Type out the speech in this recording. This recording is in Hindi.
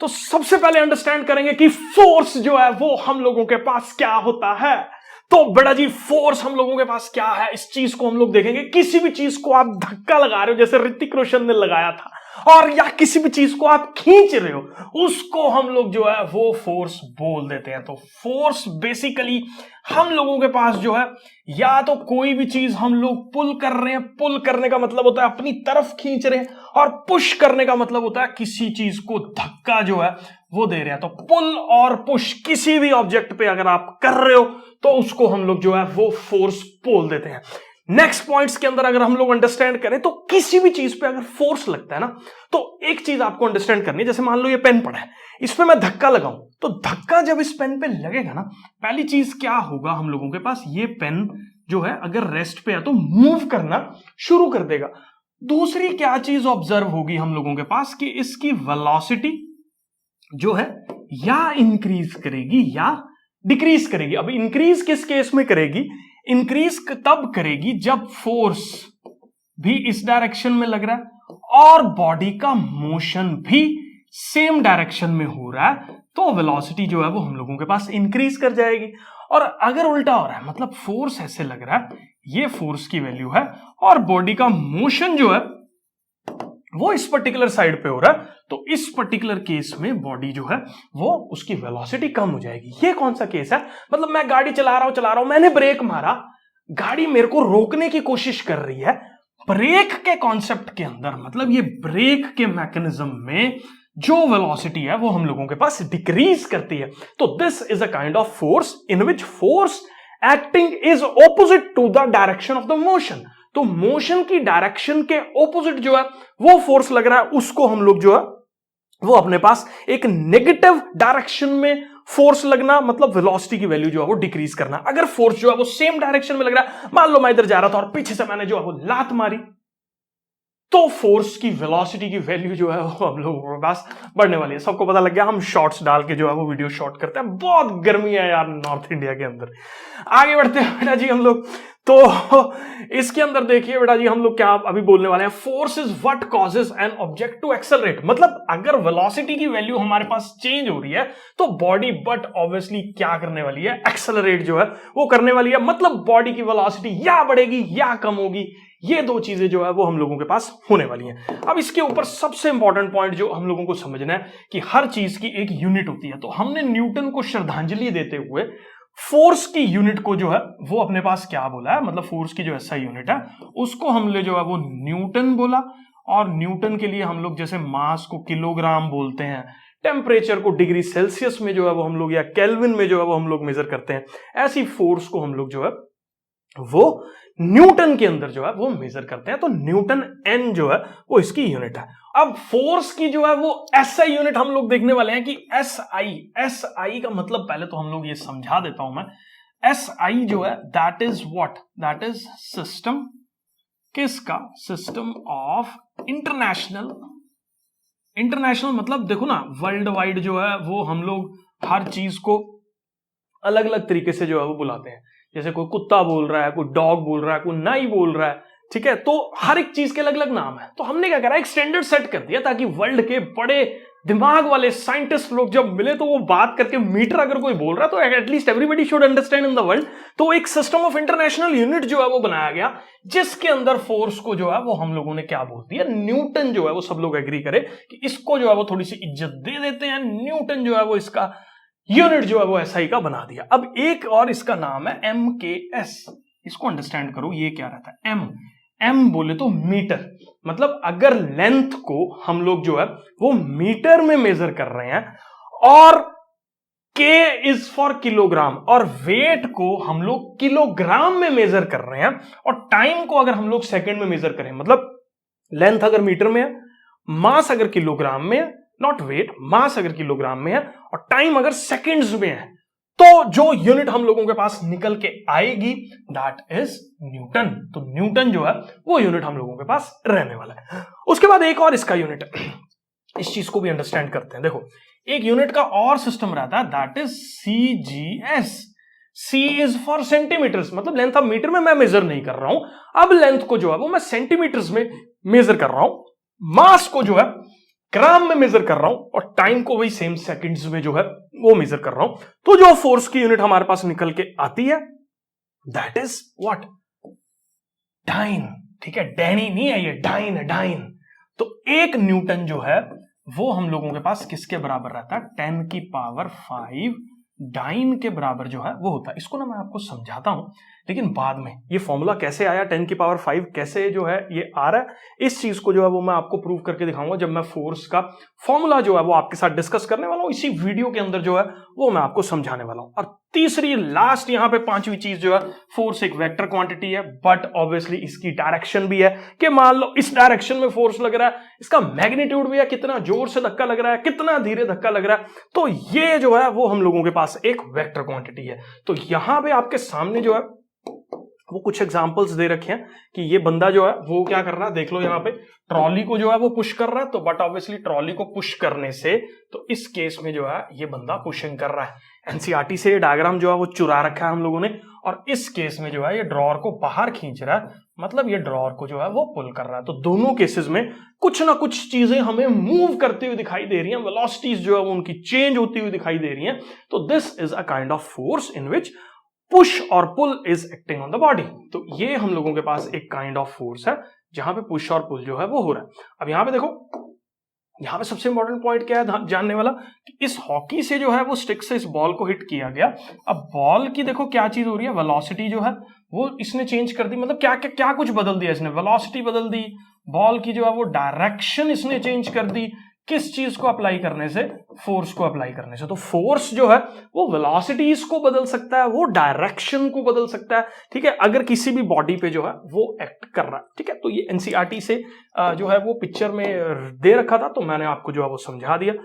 तो सबसे पहले अंडरस्टैंड करेंगे कि फोर्स जो है वो हम लोगों के पास क्या होता है। तो बेटा जी फोर्स हम लोगों के पास क्या है, इस चीज को हम लोग देखेंगे। किसी भी चीज को आप धक्का लगा रहे हो जैसे ऋतिक रोशन ने लगाया था, और या किसी भी चीज को आप खींच रहे हो, उसको हम लोग जो है वो फोर्स बोल देते हैं। तो फोर्स बेसिकली हम लोगों के पास जो है, या तो कोई भी चीज हम लोग पुल कर रहे हैं, पुल करने का मतलब होता है अपनी तरफ खींच रहे हैं, और पुश करने का मतलब होता है किसी चीज को धक्का जो है वो दे रहे हैं। तो पुल और पुश किसी भी ऑब्जेक्ट पे अगर आप कर रहे हो तो उसको हम लोग जो है वो फोर्स बोल देते हैं। नेक्स्ट पॉइंट्स के अंदर अगर हम लोग अंडरस्टैंड करें तो किसी भी चीज पे अगर फोर्स लगता है ना, तो एक चीज आपको अंडरस्टैंड करनी है। जैसे मान लो ये पेन पड़ा है, इस पे मैं धक्का लगाऊं, तो धक्का जब इस पेन पे लगेगा ना, पहली चीज क्या होगा हम लोगों के पास, ये पेन जो है अगर रेस्ट पे है तो मूव करना शुरू कर देगा। दूसरी क्या चीज ऑब्जर्व होगी हम लोगों के पास कि इसकी वेलोसिटी जो है या इंक्रीज करेगी या डिक्रीज करेगी। अब इंक्रीज किस केस में करेगी, इंक्रीज तब करेगी जब फोर्स भी इस डायरेक्शन में लग रहा है और बॉडी का मोशन भी सेम डायरेक्शन में हो रहा है, तो वेलोसिटी जो है वो हम लोगों के पास इंक्रीज कर जाएगी। और अगर उल्टा हो रहा है, मतलब फोर्स ऐसे लग रहा है, ये फोर्स की वैल्यू है और बॉडी का मोशन जो है वो इस पर्टिकुलर साइड पे हो रहा है, तो इस पर्टिकुलर केस में बॉडी जो है वो उसकी वेलोसिटी कम हो जाएगी। ये कौन सा केस है, मतलब मैं गाड़ी चला रहा हूं, मैंने ब्रेक मारा, गाड़ी मेरे को रोकने की कोशिश कर रही है। ब्रेक के कॉन्सेप्ट के अंदर, मतलब ये ब्रेक के मैकेनिज्म में जो वेलोसिटी है वो हम लोगों के पास डिक्रीज करती है। तो this is a kind of force in which force acting is opposite to the direction of the motion. तो मोशन की डायरेक्शन के ऑपोजिट जो है वो फोर्स लग रहा है, उसको हम लोग जो है वो अपने पास एक नेगेटिव डायरेक्शन में फोर्स लगना, मतलब वेलोसिटी की वैल्यू जो है वो डिक्रीज करना। अगर फोर्स जो है वो सेम डायरेक्शन में लग रहा है, मान लो मैं इधर जा रहा था और पीछे से मैंने जो है वो लात मारी, तो फोर्स की वेलोसिटी की वैल्यू जो है वो हम लोगों के पास बढ़ने वाली है। सबको पता लग गया, हम शॉर्ट्स डाल के जो है वो वीडियो शॉर्ट करते हैं, बहुत गर्मी है यार नॉर्थ इंडिया के अंदर। आगे बढ़ते हैं बेटा जी हम लोग, तो इसके अंदर देखिए बेटा जी हम लोग क्या अभी बोलने वाले हैं, force is what causes an object to accelerate. मतलब अगर वेलोसिटी की वैल्यू हमारे पास चेंज हो रही है तो बॉडी बट ऑब्वियसली क्या करने वाली है, एक्सेलरेट जो है वो करने वाली है। मतलब बॉडी की वेलोसिटी या बढ़ेगी या कम होगी, ये दो चीजें जो है वो हम लोगों के पास होने वाली हैं। अब इसके ऊपर सबसे इंपॉर्टेंट पॉइंट जो हम लोगों को समझना है कि हर चीज की एक यूनिट होती है। तो हमने न्यूटन को श्रद्धांजलि देते हुए फोर्स की यूनिट को जो है वो अपने पास क्या बोला है, मतलब फोर्स की जो ऐसा यूनिट है उसको हमने जो है वो न्यूटन बोला। और न्यूटन के लिए हम लोग जैसे मास को किलोग्राम बोलते हैं, टेम्परेचर को डिग्री सेल्सियस में जो है वो हम लोग या केल्विन में जो है वो हम लोग मेजर करते हैं, ऐसी फोर्स को हम लोग जो है वो न्यूटन के अंदर जो है वो मेजर करते हैं। तो न्यूटन एन जो है वो इसकी यूनिट है। अब फोर्स की जो है वो एसआई यूनिट हम लोग देखने वाले हैं कि एसआई का मतलब पहले तो हम लोग ये समझा देता हूं मैं। एसआई जो है that is what, that is system, किसका, सिस्टम ऑफ इंटरनेशनल। इंटरनेशनल मतलब देखो ना, वर्ल्ड वाइड जो है वो हम लोग हर चीज को अलग अलग तरीके से जो है वो बुलाते हैं। जैसे कोई कुत्ता बोल रहा है, कोई डॉग बोल रहा है, कोई नाई बोल रहा है, ठीक है, तो हर एक चीज के अलग अलग नाम है। तो हमने क्या करा, एक स्टैंडर्ड सेट कर दिया ताकि वर्ल्ड के बड़े दिमाग वाले साइंटिस्ट लोग जब मिले तो वो बात करके, मीटर अगर कोई बोल रहा है तो at least everybody should understand in the world. तो एक सिस्टम ऑफ इंटरनेशनल यूनिट जो है वो बनाया गया, जिसके अंदर फोर्स को जो है वो हम लोगों ने क्या बोल दिया, न्यूटन जो है वो सब लोग एग्री करे कि इसको जो है वो थोड़ी सी इज्जत दे देते हैं। न्यूटन जो है वो इसका यूनिट जो है वो एसआई का बना दिया। अब एक और इसका नाम है एमकेएस, इसको अंडरस्टैंड करो, ये क्या रहता है, एम बोले तो मीटर। मतलब अगर लेंथ को हम लोग जो है वो मीटर में मेजर कर रहे हैं, और के इज फॉर किलोग्राम, और वेट को हम लोग किलोग्राम में मेजर कर रहे हैं, और टाइम को अगर हम लोग सेकंड में मेजर करें, मतलब लेंथ अगर मीटर में है, मास अगर किलोग्राम में है, नॉट वेट, मास अगर किलोग्राम में है और टाइम अगर सेकंड्स में है, तो जो यूनिट हम लोगों के पास निकल के आएगी दैट इज न्यूटन। तो न्यूटन जो है वो यूनिट हम लोगों के पास रहने वाला है। उसके बाद एक और इसका यूनिट है, इस चीज को भी अंडरस्टैंड करते हैं। देखो एक यूनिट का और सिस्टम रहता है that is CGS. C is for centimetres, मतलब लेंथ अब मीटर में मैं मेजर नहीं कर रहा हूं, अब लेंथ को जो है वो मैं सेंटीमीटर्स में मेजर कर रहा हूं। मास को जो है ग्राम में मेजर कर रहा हूं और टाइम को वही सेम सेकंड्स में जो है वो मेजर कर रहा हूं, तो जो फोर्स की यूनिट हमारे पास निकल के आती है दैट इज व्हाट, डाइन। ठीक है, डैनी नहीं है ये, डाइन है, डाइन। तो 1 न्यूटन जो है वो हम लोगों के पास किसके बराबर रहता है, 10 की पावर 5 डाइन के बराबर जो है वो होता है। इसको ना मैं आपको समझाता हूं, लेकिन बाद में ये फॉर्मूला कैसे आया, 10 की पावर 5 कैसे जो है ये आ रहा है, इस चीज को जो है वो मैं आपको प्रूव करके दिखाऊंगा जब मैं फोर्स का फॉर्मूला जो है वो आपके साथ डिस्कस करने वाला हूं। इसी वीडियो के अंदर जो है वो मैं आपको समझाने वाला हूं। और तीसरी लास्ट यहां पे 5वीं चीज जो है, फोर्स एक वेक्टर क्वांटिटी है, बट ऑब्वियसली इसकी डायरेक्शन भी है कि मान लो इस डायरेक्शन में फोर्स लग रहा है, इसका मैग्नीट्यूड भी है, कितना जोर से धक्का लग रहा है, कितना धीरे धक्का लग रहा है, तो ये जो है वो हम लोगों के पास एक वेक्टर क्वांटिटी है। तो यहां पे आपके सामने जो है वो कुछ एग्जांपल्स दे रखे हैं कि ये बंदा जो है वो क्या कर रहा है, देख लो यहाँ पे ट्रॉली को जो है वो पुश कर रहा है, तो बट ऑब्वियसली ट्रॉली को पुश करने से तो इस केस में जो है ये बंदा पुशिंग कर रहा है। एनसीईआरटी से ये डायग्राम जो है वो चुरा रखा है हम लोगों ने, और इस केस में जो है ये ड्रॉअर को बाहर खींच रहा है, मतलब ये ड्रॉअर को जो है वो पुल कर रहा है। तो दोनों केसेस में कुछ ना कुछ चीजें हमें मूव करती हुई दिखाई दे रही हैं, वेलोसिटीज जो है वो उनकी चेंज होती हुई दिखाई दे रही हैं। तो this is a kind of force in which push और pull is acting on the body. तो ये हम लोगों के पास एक काइंड ऑफ फोर्स है जहां पे पुश और पुल जो है वो हो रहा है। अब यहां पे देखो, यहां पे सबसे इंपॉर्टेंट पॉइंट क्या है जानने वाला, कि इस हॉकी से जो है वो स्टिक से इस बॉल को हिट किया गया। अब बॉल की देखो क्या चीज हो रही है, वेलोसिटी जो है वो इसने चेंज कर दी, मतलब क्या क्या क्या कुछ बदल दिया इसने, वेलोसिटी बदल दी, बॉल की जो है वो डायरेक्शन इसने चेंज कर दी। किस चीज को अप्लाई करने से, फोर्स को अप्लाई करने से। तो फोर्स जो है वो वेलोसिटीज को बदल सकता है, वो डायरेक्शन को बदल सकता है। ठीक है, अगर किसी भी बॉडी पे जो है वो एक्ट कर रहा है। ठीक है, तो ये एनसीईआरटी से जो है वो पिक्चर में दे रखा था, तो मैंने आपको जो है वो समझा दिया।